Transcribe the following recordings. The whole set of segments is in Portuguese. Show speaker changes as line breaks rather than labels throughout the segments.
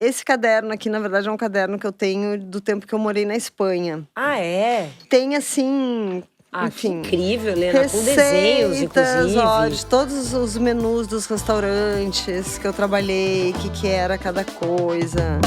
Esse caderno aqui, na verdade, é um caderno que eu tenho do tempo que eu morei na Espanha.
Ah, é?
Tem, assim,
Ah, que
enfim,
incrível, Helena, com desenhos,
receitas, ó,
inclusive.
de todos os menus dos restaurantes que eu trabalhei, o que era cada coisa.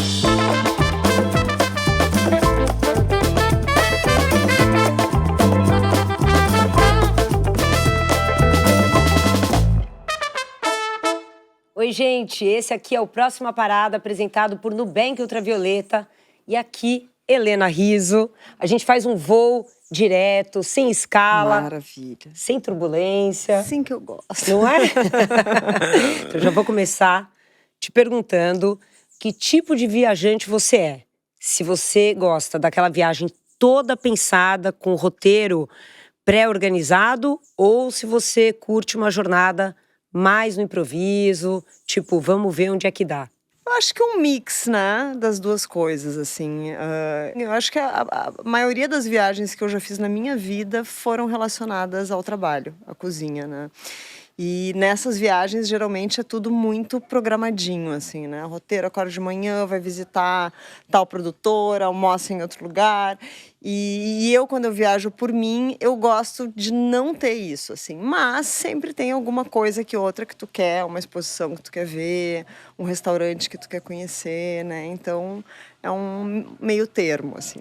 Oi, gente, esse aqui é o Próxima Parada, apresentado por Nubank Ultravioleta. E aqui, Helena Rizzo. A gente faz um voo direto, sem escala.
Maravilha.
Sem turbulência.
Assim que eu gosto.
Não é? Então, já vou começar te perguntando que tipo de viajante você é. Se você gosta daquela viagem toda pensada, com o roteiro pré-organizado, ou se você curte uma jornada mais no improviso, tipo, vamos ver onde é que dá.
Eu acho que é um mix, né, das duas coisas, assim. Eu acho que a maioria das viagens que eu já fiz na minha vida foram relacionadas ao trabalho, à cozinha, né? E nessas viagens, geralmente, é tudo muito programadinho, assim, né? Roteiro, acorda de manhã, vai visitar tal produtora, almoça em outro lugar. E eu, quando eu viajo por mim, eu gosto de não ter isso, assim. Mas sempre tem alguma coisa que outra que tu quer, uma exposição que tu quer ver, um restaurante que tu quer conhecer, né? Então, é um meio termo, assim.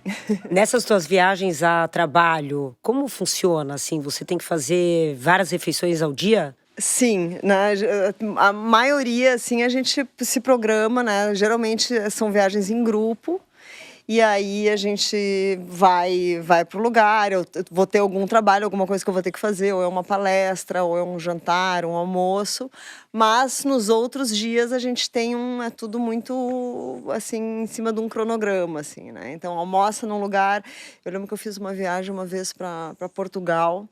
Nessas tuas viagens a trabalho, como funciona, assim? Você tem que fazer várias refeições ao dia?
Sim, né, a maioria, assim, a gente se programa, né, geralmente são viagens em grupo, e aí a gente vai para o lugar, eu vou ter algum trabalho, alguma coisa que eu vou ter que fazer, ou é uma palestra, ou é um jantar, um almoço, mas nos outros dias a gente tem é tudo muito, assim, em cima de um cronograma, assim, né, então almoça num lugar, eu lembro que eu fiz uma viagem uma vez para Portugal,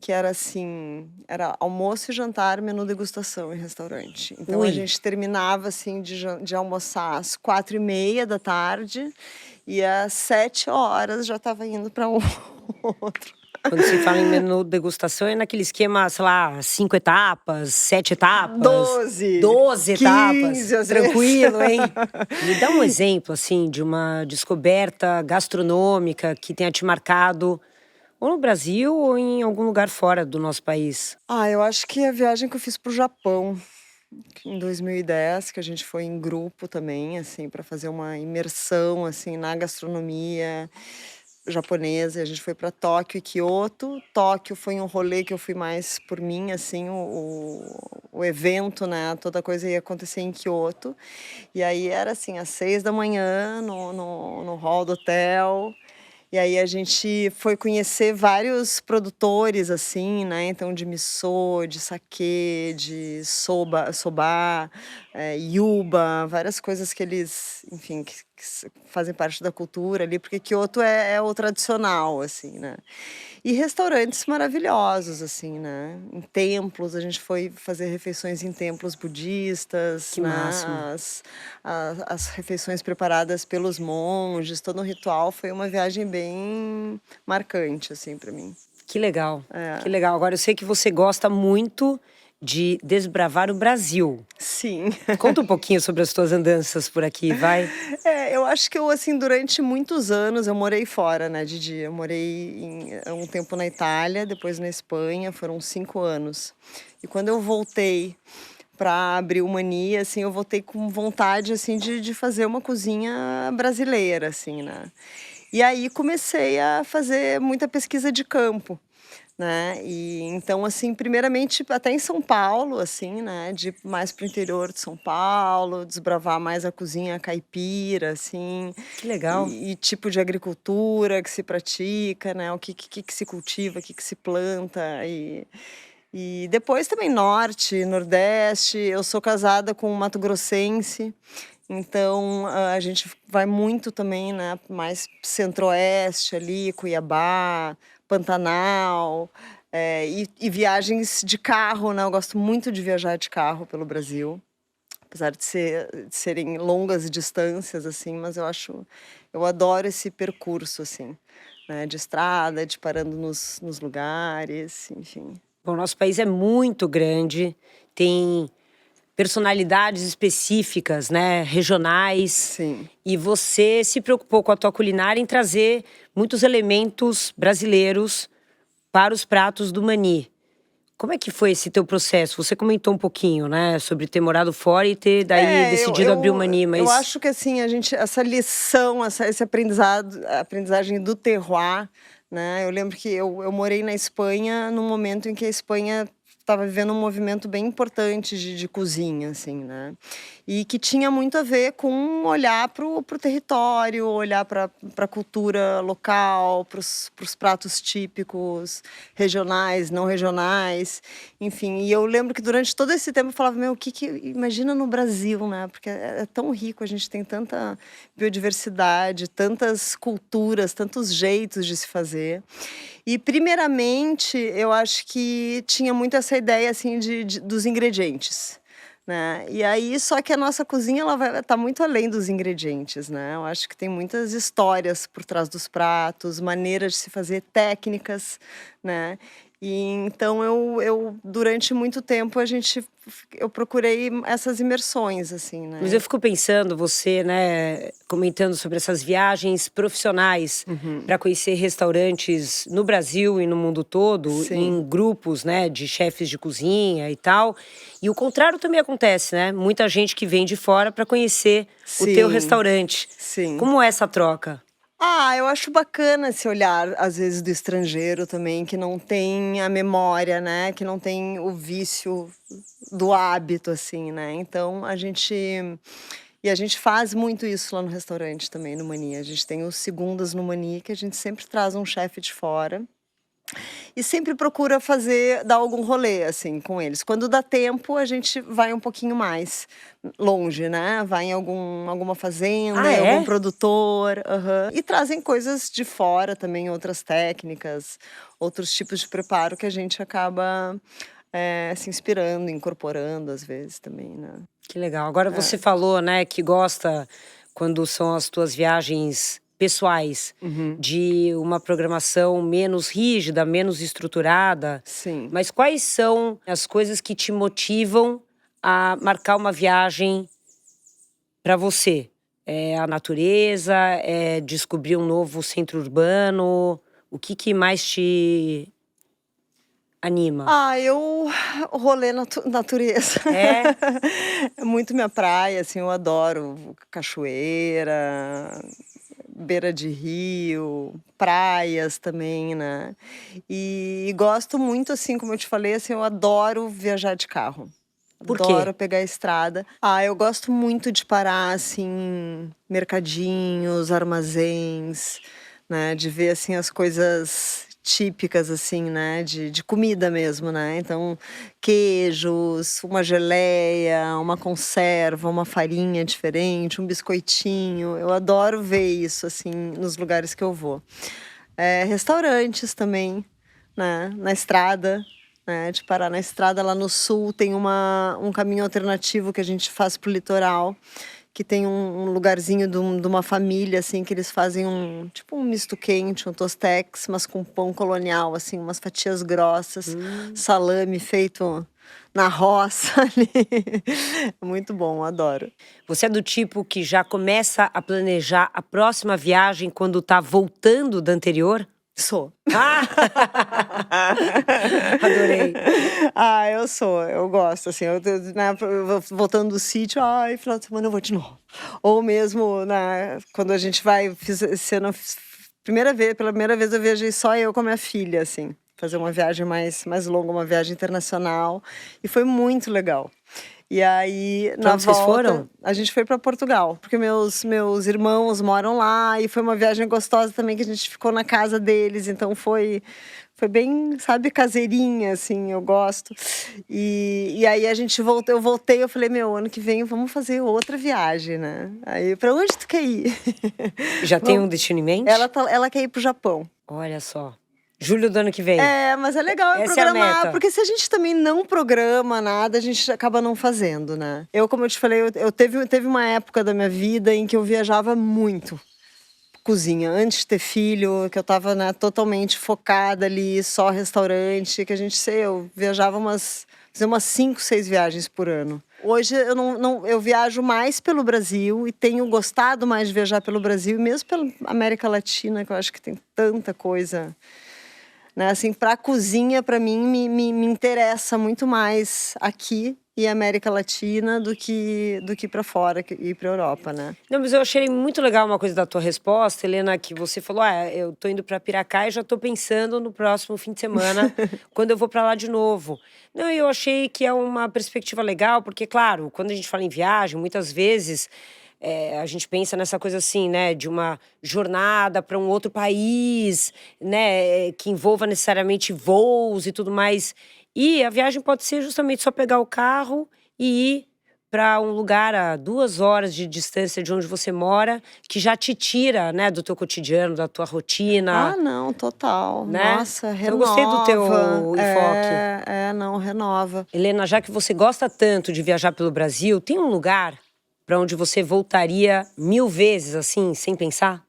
que era assim, era almoço e jantar, menu degustação em restaurante. Então a
Ui,
gente terminava assim de almoçar às 4h30 da tarde e às 7 horas já estava indo para um outro.
quando se fala em menu degustação é naquele esquema, sei lá, 5 etapas, 7 etapas,
12,
12 etapas.
15 às vezes.
Tranquilo, hein? Me dá um exemplo, assim, de uma descoberta gastronômica que tenha te marcado, ou no Brasil ou em algum lugar fora do nosso país.
Eu acho que a viagem que eu fiz pro Japão em 2010, que a gente foi em grupo também, assim, para fazer uma imersão assim na gastronomia japonesa. A gente foi para Tóquio e Kyoto. Tóquio foi um rolê que eu fui mais por mim, assim, o evento, né? Toda coisa ia acontecer em Kyoto. E aí era assim, às 6 da manhã, no hall do hotel. E aí a gente foi conhecer vários produtores, assim, né? Então, de miso, de saquê, de soba, yuba, várias coisas que eles, enfim, que fazem parte da cultura ali, porque Kyoto é o tradicional, assim, né? E restaurantes maravilhosos, assim, né? Em templos, a gente foi fazer refeições em templos budistas,
Que máximo.
né? As refeições preparadas pelos monges, todo um ritual. Foi uma viagem bem marcante, assim, para mim.
Que legal,
É.
que legal. Agora, eu sei que você gosta muito de desbravar o Brasil.
Sim.
Conta um pouquinho sobre as tuas andanças por aqui, vai.
Eu acho que eu, assim, durante muitos anos, eu morei fora, né, Didi? Eu morei um tempo na Itália, depois na Espanha, foram 5 anos. E quando eu voltei para abrir o Mania, assim, eu voltei com vontade, assim, de fazer uma cozinha brasileira, assim, né? E aí comecei a fazer muita pesquisa de campo, né? E então, assim, primeiramente até em São Paulo, assim, né? De ir mais pro interior de São Paulo, desbravar mais a cozinha caipira, assim,
Que legal.
e tipo de agricultura que se pratica, né? O que se cultiva, o que se planta e depois também norte, nordeste. Eu sou casada com um mato-grossense, então a gente vai muito também, né? Mais centro-oeste ali, Cuiabá, Pantanal, e viagens de carro, né? Eu gosto muito de viajar de carro pelo Brasil, apesar de serem longas distâncias, assim, mas eu adoro esse percurso, assim, né? De estrada, de parando nos lugares, enfim.
Bom, nosso país é muito grande, tem personalidades específicas, né, regionais.
Sim.
E você se preocupou com a tua culinária em trazer muitos elementos brasileiros para os pratos do Mani. Como é que foi esse teu processo? Você comentou um pouquinho, né, sobre ter morado fora e ter daí decidido abrir o Mani,
eu
mas
acho que assim, essa lição, esse aprendizado, a aprendizagem do terroir, né? Eu lembro que eu morei na Espanha num momento em que a Espanha estava vivendo um movimento bem importante de cozinha, assim, né? E que tinha muito a ver com olhar para o território, olhar para a cultura local, para os pratos típicos, regionais, não regionais, enfim. E eu lembro que durante todo esse tempo eu falava, meu, imagina no Brasil, né? Porque é tão rico, a gente tem tanta biodiversidade, tantas culturas, tantos jeitos de se fazer. E primeiramente, eu acho que tinha muito essa ideia assim dos ingredientes, né? E aí, só que a nossa cozinha ela vai estar muito além dos ingredientes, né? Eu acho que tem muitas histórias por trás dos pratos, maneiras de se fazer, técnicas, né? E então eu durante muito tempo eu procurei essas imersões, assim, né?
Mas eu fico pensando, você, né, comentando sobre essas viagens profissionais para conhecer restaurantes no Brasil e no mundo todo,
Sim.
em grupos, né, de chefes de cozinha e tal. E o contrário também acontece, né? Muita gente que vem de fora para conhecer o teu
Sim,
restaurante.
sim.
Como é essa troca?
Eu acho bacana esse olhar, às vezes, do estrangeiro também, que não tem a memória, né? Que não tem o vício do hábito, assim, né? Então, E a gente faz muito isso lá no restaurante também, no Mani. A gente tem os segundas no Mani, que a gente sempre traz um chefe de fora. E sempre procura dar algum rolê, assim, com eles. Quando dá tempo, a gente vai um pouquinho mais longe, né? Vai em alguma fazenda,
Ah,
em algum
é?
produtor. Aham. E trazem coisas de fora também, outras técnicas, outros tipos de preparo que a gente acaba se inspirando, incorporando às vezes também, né?
Que legal. Agora
É.
você falou, né, que gosta, quando são as tuas viagens pessoais,
Uhum.
de uma programação menos rígida, menos estruturada.
Sim.
Mas quais são as coisas que te motivam a marcar uma viagem para você? É a natureza? É descobrir um novo centro urbano? O que mais te anima?
O rolê natureza.
É?
É muito minha praia, assim, eu adoro cachoeira, beira de rio, praias também, né? E gosto muito, assim, como eu te falei, assim, eu adoro viajar de carro.
Por quê?
Adoro pegar a estrada. Eu gosto muito de parar, assim, mercadinhos, armazéns, né? De ver, assim, as coisas típicas, assim, né? De comida mesmo, né? Então, queijos, uma geleia, uma conserva, uma farinha diferente, um biscoitinho. Eu adoro ver isso, assim, nos lugares que eu vou. Restaurantes também, né? Na estrada, né? De parar na estrada lá no sul, tem um caminho alternativo que a gente faz pro litoral, que tem um lugarzinho de uma família, assim, que eles fazem tipo um misto quente, um tostex, mas com pão colonial, assim, umas fatias grossas, salame feito na roça ali. Muito bom, adoro.
Você é do tipo que já começa a planejar a próxima viagem quando tá voltando da anterior?
Sou.
Ah! Adorei.
Eu sou, eu gosto, assim, né, voltando do sítio, final de semana eu vou de novo. Ou mesmo, né, quando a gente vai, pela primeira vez eu viajei só eu com a minha filha, assim, fazer uma viagem mais longa, uma viagem internacional, e foi muito legal. E aí,
Pra
na
onde vocês
volta,
foram?
a gente foi para Portugal, porque meus irmãos moram lá, e foi uma viagem gostosa também, que a gente ficou na casa deles, então foi bem, sabe, caseirinha, assim, eu gosto. E aí eu voltei, eu falei, ano que vem vamos fazer outra viagem, né? Aí, pra onde tu quer ir?
Já tem um destino em mente?
Ela quer ir pro Japão.
Olha só. Julho do ano que vem.
Mas é legal
Essa é a
programar,
meta.
porque se a gente também não programa nada, a gente acaba não fazendo, né? Como eu te falei, teve uma época da minha vida em que eu viajava muito. Cozinha, antes de ter filho, que eu tava, né, totalmente focada ali, só restaurante, que eu viajava fazia umas 5, 6 viagens por ano. Hoje eu viajo mais pelo Brasil e tenho gostado mais de viajar pelo Brasil, mesmo pela América Latina, que eu acho que tem tanta coisa, né? Assim, para a cozinha, para mim, me interessa muito mais aqui e América Latina do que para fora e para Europa, né?
Não, mas eu achei muito legal uma coisa da tua resposta, Helena, que você falou, eu tô indo pra Piracá e já tô pensando no próximo fim de semana, quando eu vou pra lá de novo. Não, eu achei que é uma perspectiva legal, porque, claro, quando a gente fala em viagem, muitas vezes a gente pensa nessa coisa assim, né, de uma jornada para um outro país, né, que envolva necessariamente voos e tudo mais. E a viagem pode ser justamente só pegar o carro e ir para um lugar a 2 horas de distância de onde você mora, que já te tira, né, do teu cotidiano, da tua rotina,
Ah, não, total.
né.
Nossa,
Então eu gostei do
renova.
teu enfoque.
Não, renova.
Helena, já que você gosta tanto de viajar pelo Brasil, tem um lugar para onde você voltaria 1000 vezes, assim, sem pensar?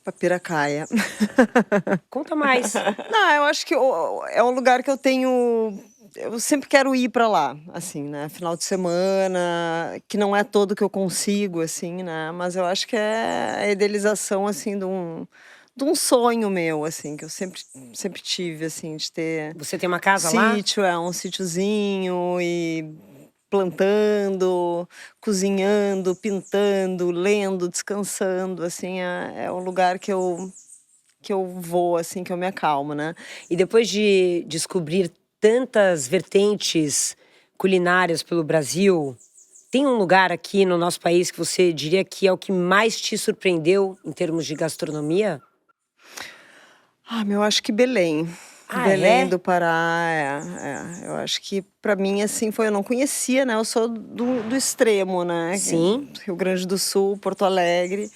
Pra Piracaia.
Conta mais.
Não, eu acho que é um lugar que eu sempre quero ir pra lá, assim, né? Final de semana, que não é todo que eu consigo, assim, né? Mas eu acho que é a idealização, assim, de um sonho meu, assim, que eu sempre tive, assim, de ter
Você tem uma casa lá?
sítio, um sítiozinho e plantando, cozinhando, pintando, lendo, descansando, assim, é um lugar que eu vou, assim, que eu me acalmo, né.
E depois de descobrir tantas vertentes culinárias pelo Brasil, tem um lugar aqui no nosso país que você diria que é o que mais te surpreendeu em termos de gastronomia?
Eu acho que Belém.
Ah,
Belém
é?
do Pará, eu acho que pra mim, assim, eu não conhecia, né, eu sou do extremo, né,
Sim.
Rio Grande do Sul, Porto Alegre,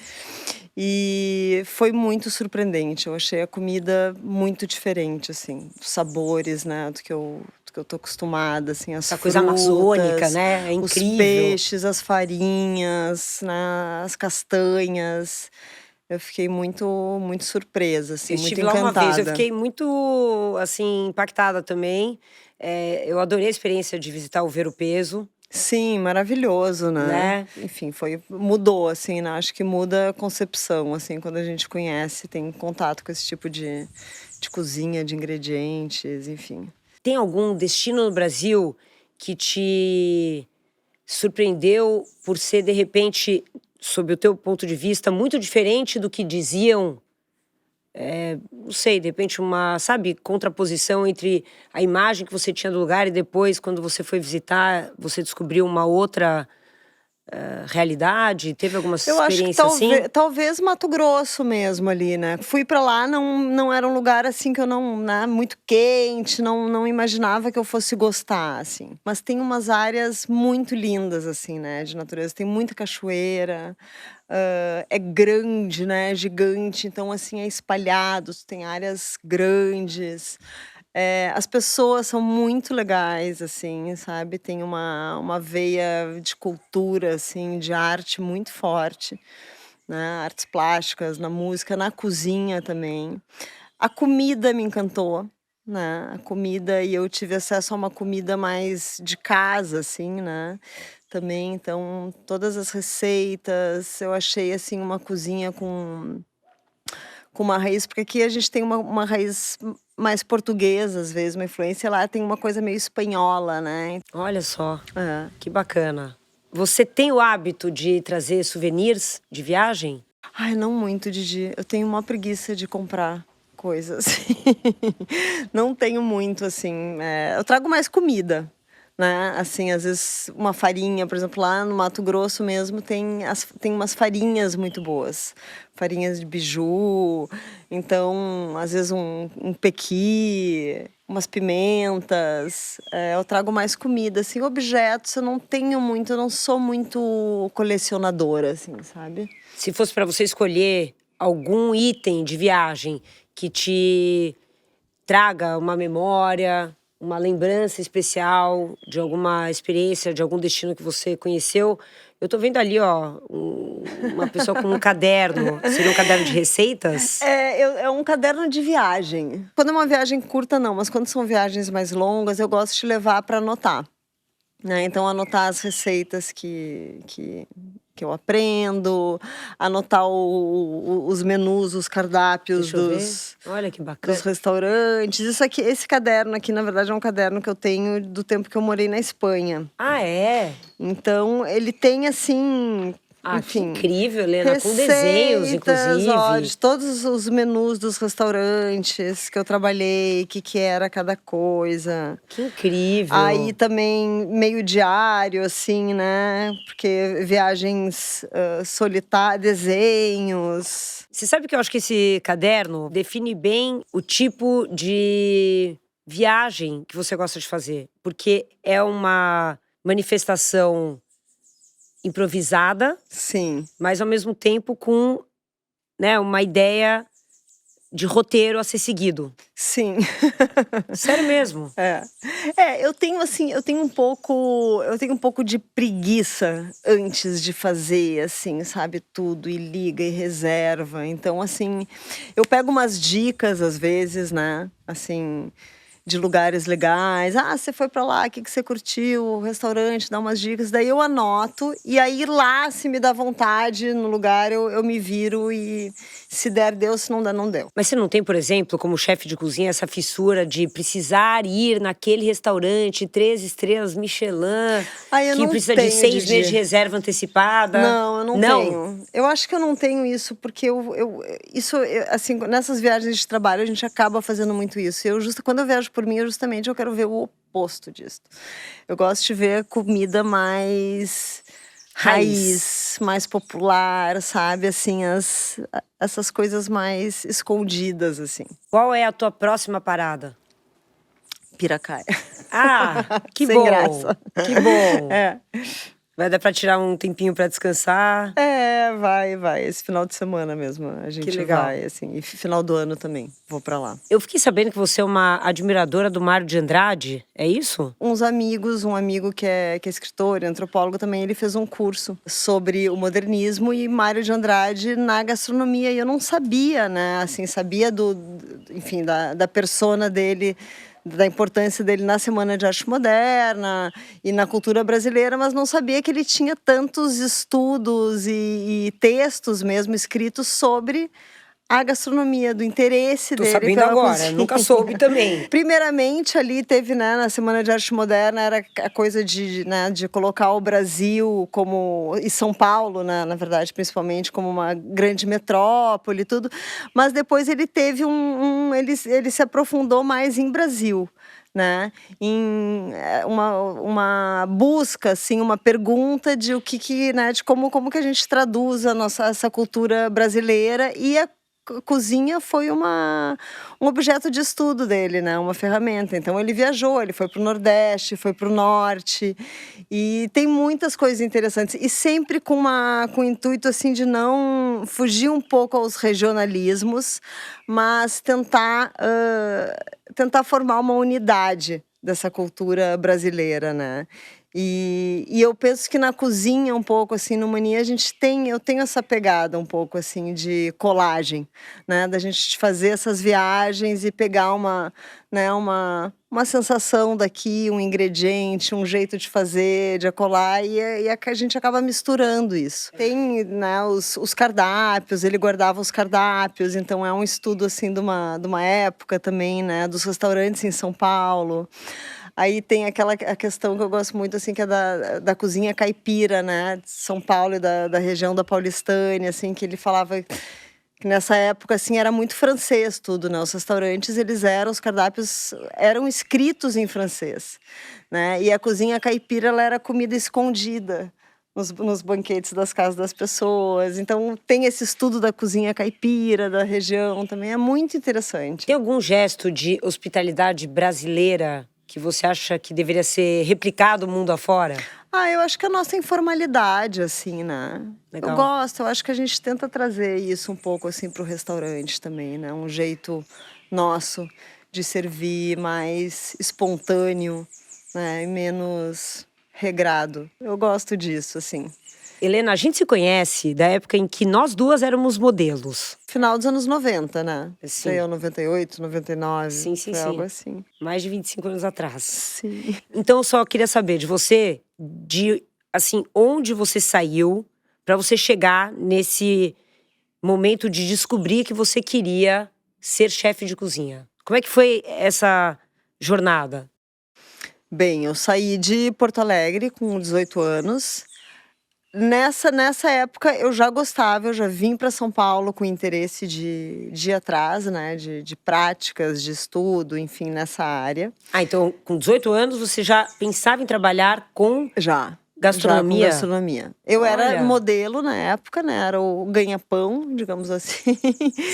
e foi muito surpreendente, eu achei a comida muito diferente, assim, os sabores, né, do que eu tô acostumada, assim, as
Essa coisa amazônica,
frutas,
né, é
os
incrível.
peixes, as farinhas, né, as castanhas. Eu fiquei muito surpresa, assim,
Eu
muito
estive lá uma vez, eu
encantada.
fiquei muito, assim, impactada também. Eu adorei a experiência de visitar o Ver-o-Peso,
Sim, maravilhoso, né.
né.
Enfim, mudou, assim, né, acho que muda a concepção, assim, quando a gente conhece, tem contato com esse tipo de cozinha, de ingredientes, enfim.
Tem algum destino no Brasil que te surpreendeu por ser, de repente, sob o teu ponto de vista, muito diferente do que diziam? Não sei, de repente uma, sabe, contraposição entre a imagem que você tinha do lugar e depois, quando você foi visitar, você descobriu uma outra, realidade? Teve alguma
Eu acho que
experiência assim?
talvez Mato Grosso mesmo ali, né. Fui pra lá, não era um lugar, assim, que eu não, né, muito quente, não imaginava que eu fosse gostar, assim. Mas tem umas áreas muito lindas, assim, né, de natureza, tem muita cachoeira, é grande, né, gigante, então, assim, é espalhado, tem áreas grandes. As pessoas são muito legais, assim, sabe, tem uma veia de cultura, assim, de arte muito forte, né, artes plásticas, na música, na cozinha também. A comida me encantou, né, a comida, e eu tive acesso a uma comida mais de casa, assim, né, também, então todas as receitas, eu achei, assim, uma cozinha com uma raiz, porque aqui a gente tem uma raiz mais portuguesa, às vezes, uma influência, lá tem uma coisa meio espanhola, né.
Olha só,
É.
que bacana. Você tem o hábito de trazer souvenirs de viagem?
Ai, não muito, Didi. Eu tenho uma preguiça de comprar coisas. Não tenho muito, assim, eu trago mais comida, né, assim, às vezes uma farinha, por exemplo, lá no Mato Grosso mesmo tem umas farinhas muito boas, farinhas de biju, então, às vezes um pequi, umas pimentas, eu trago mais comida, assim, objetos eu não tenho muito, eu não sou muito colecionadora, assim, sabe.
Se fosse para você escolher algum item de viagem que te traga uma memória, uma lembrança especial de alguma experiência, de algum destino que você conheceu. Eu tô vendo ali, ó, uma pessoa com um caderno. Seria um caderno de receitas?
É um caderno de viagem. Quando é uma viagem curta, não, mas quando são viagens mais longas, eu gosto de levar para anotar. né, então anotar as receitas que eu aprendo, anotar os menus, os cardápios
Deixa eu ver.
dos
Olha que
dos
bacana.
restaurantes. Isso aqui, esse caderno aqui, na verdade, é um caderno que eu tenho do tempo que eu morei na Espanha.
Ah, é?
Então ele tem, assim,
Ah, que
enfim,
incrível, Helena, com desenhos,
receitas, ó,
inclusive.
de todos os menus dos restaurantes que eu trabalhei, que era cada coisa.
Que
Aí
incrível.
também meio diário, assim, né, porque viagens, desenhos.
Você sabe que eu acho que esse caderno define bem o tipo de viagem que você gosta de fazer, porque é uma manifestação improvisada,
Sim,
mas ao mesmo tempo com, né, uma ideia de roteiro a ser seguido.
sim.
Sério mesmo.
É. É, eu tenho assim, eu tenho um pouco de preguiça antes de fazer, assim, sabe, tudo, e liga e reserva. Então, assim, eu pego umas dicas às vezes, né, assim, de lugares legais. "Ah, você foi pra lá, o que que você curtiu? O restaurante", dá umas dicas, daí eu anoto, e aí lá, se me dá vontade no lugar, eu me viro e se der, deu, se não der, não deu.
Mas você não tem, por exemplo, como chefe de cozinha, essa fissura de precisar ir naquele restaurante 3 estrelas Michelin,
Aí eu
que
não
precisa de
tenho,
6 meses de
Didi.
reserva antecipada?
Não, eu não
Não?
tenho. Eu acho que eu não tenho isso, porque assim, nessas viagens de trabalho a gente acaba fazendo muito isso. Quando eu viajo por mim, eu quero ver o oposto disso. Eu gosto de ver comida mais
Raiz.
raiz, mais popular, sabe? Assim, essas coisas mais escondidas, assim.
Qual é a tua próxima parada?
Piracaia.
Ah, que
Sem
bom,
graça.
que bom.
É.
Vai dar pra tirar um tempinho pra descansar?
É, vai. Esse final de semana mesmo a
Que
gente
legal.
vai, assim. E final do ano também, vou pra lá.
Eu fiquei sabendo que você é uma admiradora do Mário de Andrade, é isso?
Um amigo que é escritor e antropólogo também, ele fez um curso sobre o modernismo e Mário de Andrade na gastronomia. E eu não sabia, né? Assim, sabia enfim, da persona dele, da importância dele na Semana de Arte Moderna e na cultura brasileira, mas não sabia que ele tinha tantos estudos e textos mesmo escritos sobre a gastronomia, do interesse
Tô
dele
sabendo
pela
agora,
cozinha.
nunca soube também.
Primeiramente, ali teve, né, na Semana de Arte Moderna, era a coisa né, de colocar o Brasil como, e São Paulo, né, na verdade, principalmente, como uma grande metrópole e tudo. Mas depois ele teve ele se aprofundou mais em Brasil, né, em uma busca, assim, uma pergunta de né, de como que a gente traduz essa cultura brasileira, e a cozinha foi um objeto de estudo dele, né, uma ferramenta. Então ele viajou, ele foi para o Nordeste, foi para o Norte, e tem muitas coisas interessantes. E sempre com o intuito, assim, de não fugir um pouco aos regionalismos, mas tentar formar uma unidade dessa cultura brasileira, né. E eu penso que na cozinha um pouco, assim, no Mania, eu tenho essa pegada um pouco, assim, de colagem, né, da gente fazer essas viagens e pegar né, uma sensação daqui, um ingrediente, um jeito de fazer, de colar, a gente acaba misturando isso. Tem, né, os cardápios, ele guardava os cardápios, então é um estudo, assim, de uma época também, né, dos restaurantes em São Paulo. Aí tem a questão que eu gosto muito, assim, que é da cozinha caipira, né, de São Paulo e da região da Paulistânia, assim, que ele falava que nessa época, assim, era muito francês tudo, né, os cardápios eram escritos em francês, né, e a cozinha caipira, ela era comida escondida nos banquetes das casas das pessoas. Então tem esse estudo da cozinha caipira, da região também, é muito interessante.
Tem algum gesto de hospitalidade brasileira que você acha que deveria ser replicado mundo afora?
Ah, eu acho que a nossa informalidade, assim, né.
Legal.
Eu acho que a gente tenta trazer isso um pouco, assim, para o restaurante também, né, um jeito nosso de servir mais espontâneo, né, e menos regrado. Eu gosto disso, assim.
Helena, a gente se conhece da época em que nós duas éramos modelos.
Final dos anos 90, né?
Sim.
Sei eu, 98, 99.
Sim, sim,
foi
sim.
algo assim.
Mais de 25 anos atrás.
Sim.
Então, eu só queria saber de você, assim, onde você saiu para você chegar nesse momento de descobrir que você queria ser chefe de cozinha. Como é que foi essa jornada?
Bem, eu saí de Porto Alegre com 18 anos. Nessa época eu já gostava, eu já vim para São Paulo com interesse de ir atrás, né? De práticas, de estudo, enfim, nessa área.
Ah, então, com 18 anos, você já pensava em trabalhar com
Já.
gastronomia?
Já com gastronomia. Eu era
Olha.
modelo na época, né? Era o ganha-pão, digamos assim.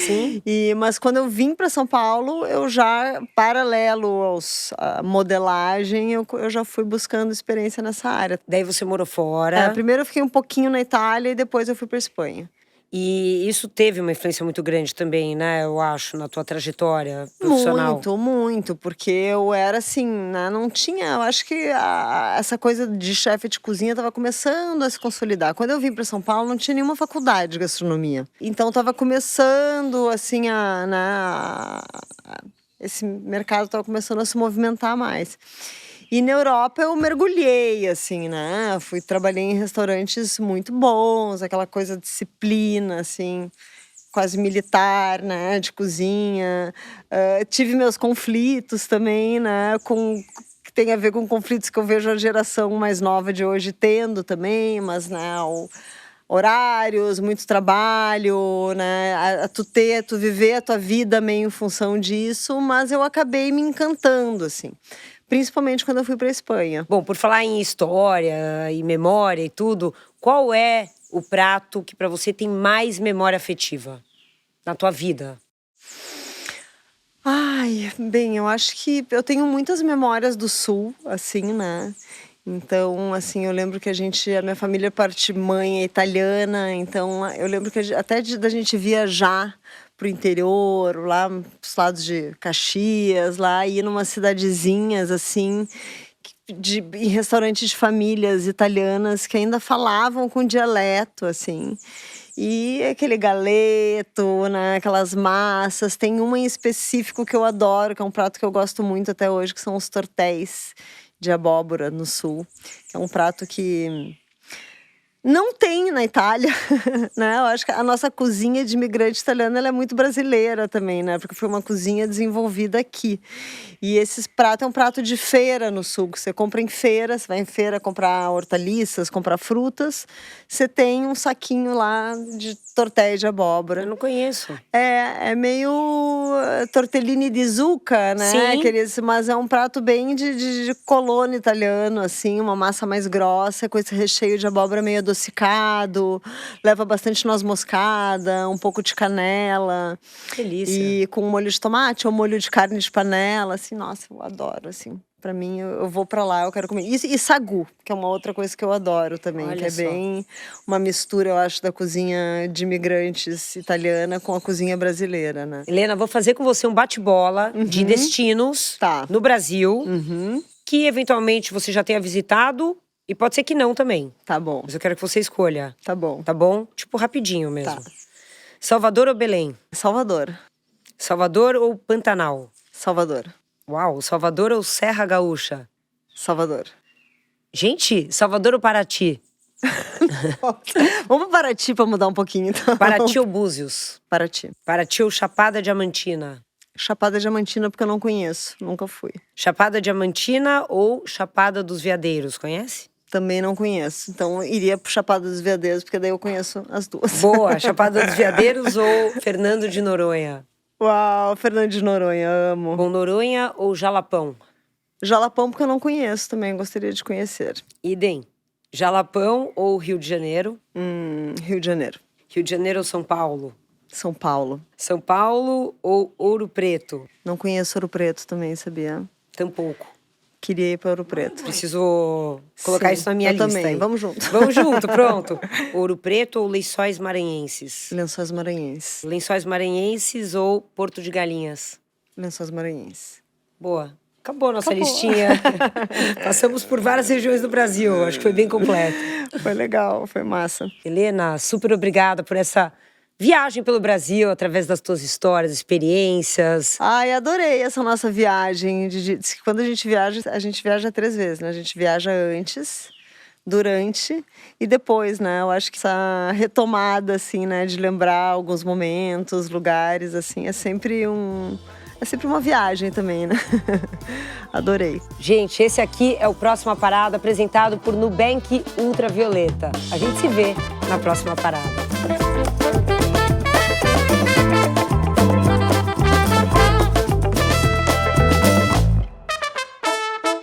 Sim.
Mas quando eu vim para São Paulo, eu já, paralelo à modelagem, eu já fui buscando experiência nessa área.
Daí você morou fora.
Primeiro eu fiquei um pouquinho na Itália e depois eu fui para Espanha.
E isso teve uma influência muito grande também, né? Eu acho, na tua trajetória profissional.
Muito, porque eu era assim, né, não tinha, eu acho que essa coisa de chefe de cozinha estava começando a se consolidar. Quando eu vim para São Paulo, não tinha nenhuma faculdade de gastronomia. Então estava começando assim esse mercado estava começando a se movimentar mais. E na Europa eu mergulhei, assim, né? Trabalhei em restaurantes muito bons, aquela coisa de disciplina, assim, quase militar, né? De cozinha. Tive meus conflitos também, né? Que tem a ver com conflitos que eu vejo a geração mais nova de hoje tendo também, mas, né? Horários, muito trabalho, né? Tu viver a tua vida meio em função disso, mas eu acabei me encantando, assim. Principalmente quando eu fui para a Espanha.
Bom, por falar em história e memória e tudo, qual é o prato que para você tem mais memória afetiva na tua vida?
Ai, bem, eu acho que eu tenho muitas memórias do Sul, assim, né? Então, assim, eu lembro que a minha família parte mãe é italiana, então eu lembro que da gente viajar pro interior, lá pros lados de Caxias, lá ir numas cidadezinhas, assim, em restaurantes de famílias italianas que ainda falavam com dialeto, assim. E aquele galeto, né, aquelas massas. Tem uma em específico que eu adoro, que é um prato que eu gosto muito até hoje, que são os tortéis de abóbora no sul. Que é um prato que não tem na Itália, né? Eu acho que a nossa cozinha de imigrante italiano ela é muito brasileira também, né? Porque foi uma cozinha desenvolvida aqui. E esse prato é um prato de feira no sul, que você compra em feira, você vai em feira comprar hortaliças, comprar frutas, você tem um saquinho lá de tortelha de abóbora.
Eu não conheço.
É meio tortellini di zucca, né?
Sim.
Mas é um prato bem de colono italiano, assim, uma massa mais grossa, com esse recheio de abóbora meio adocicado, leva bastante noz moscada, um pouco de canela.
Delícia.
E com molho de tomate ou molho de carne de panela, assim, nossa, eu adoro, assim. Pra mim, eu vou pra lá, eu quero comer. E sagu, que é uma outra coisa que eu adoro também.
Olha
que é
só.
bem uma mistura, eu acho, da cozinha de imigrantes italiana com a cozinha brasileira, né?
Helena, vou fazer com você um bate-bola de destinos
Tá.
no Brasil,
Uhum.
que eventualmente você já tenha visitado e pode ser que não também.
Tá bom,
Mas eu quero que você escolha,
tá bom.
tá bom? Tipo, rapidinho mesmo.
Tá.
Salvador ou Belém?
Salvador.
Salvador ou Pantanal?
Salvador.
Uau, Salvador ou Serra Gaúcha?
Salvador.
Gente, Salvador ou Paraty?
Vamos para Paraty pra mudar um pouquinho, então.
Paraty ou Búzios?
Paraty.
Paraty ou Chapada Diamantina?
Chapada Diamantina, porque eu não conheço, nunca fui.
Chapada Diamantina ou Chapada dos Veadeiros, conhece?
Também não conheço. Então, eu iria pro Chapada dos Veadeiros, porque daí eu conheço as duas.
Boa, Chapada dos Veadeiros ou Fernando de Noronha?
Uau, Fernando de Noronha, amo.
Bom, Noronha ou Jalapão?
Jalapão, porque eu não conheço também, gostaria de conhecer.
Idem. Jalapão ou Rio de Janeiro?
Rio de Janeiro.
Rio de Janeiro ou São Paulo?
São Paulo.
São Paulo ou Ouro Preto?
Não conheço Ouro Preto também, sabia?
Tampouco.
Queria ir para Ouro Preto.
Preciso colocar
Sim,
isso na minha
eu
lista
também.
aí.
Vamos junto.
Vamos junto, pronto. Ouro Preto ou Lençóis Maranhenses?
Lençóis Maranhenses.
Lençóis Maranhenses ou Porto de Galinhas?
Lençóis Maranhenses.
Boa. Acabou a nossa
Acabou.
listinha. Passamos por várias regiões do Brasil, acho que foi bem completo.
Foi legal, foi massa.
Helena, super obrigada por essa viagem pelo Brasil, através das tuas histórias, experiências.
Ai, adorei essa nossa viagem. Diz que quando a gente viaja 3 vezes, né? A gente viaja antes, durante e depois, né? Eu acho que essa retomada, assim, né? De lembrar alguns momentos, lugares, assim, é sempre uma viagem também, né? Adorei.
Gente, esse aqui é o Próxima Parada, apresentado por Nubank Ultravioleta. A gente se vê na próxima parada.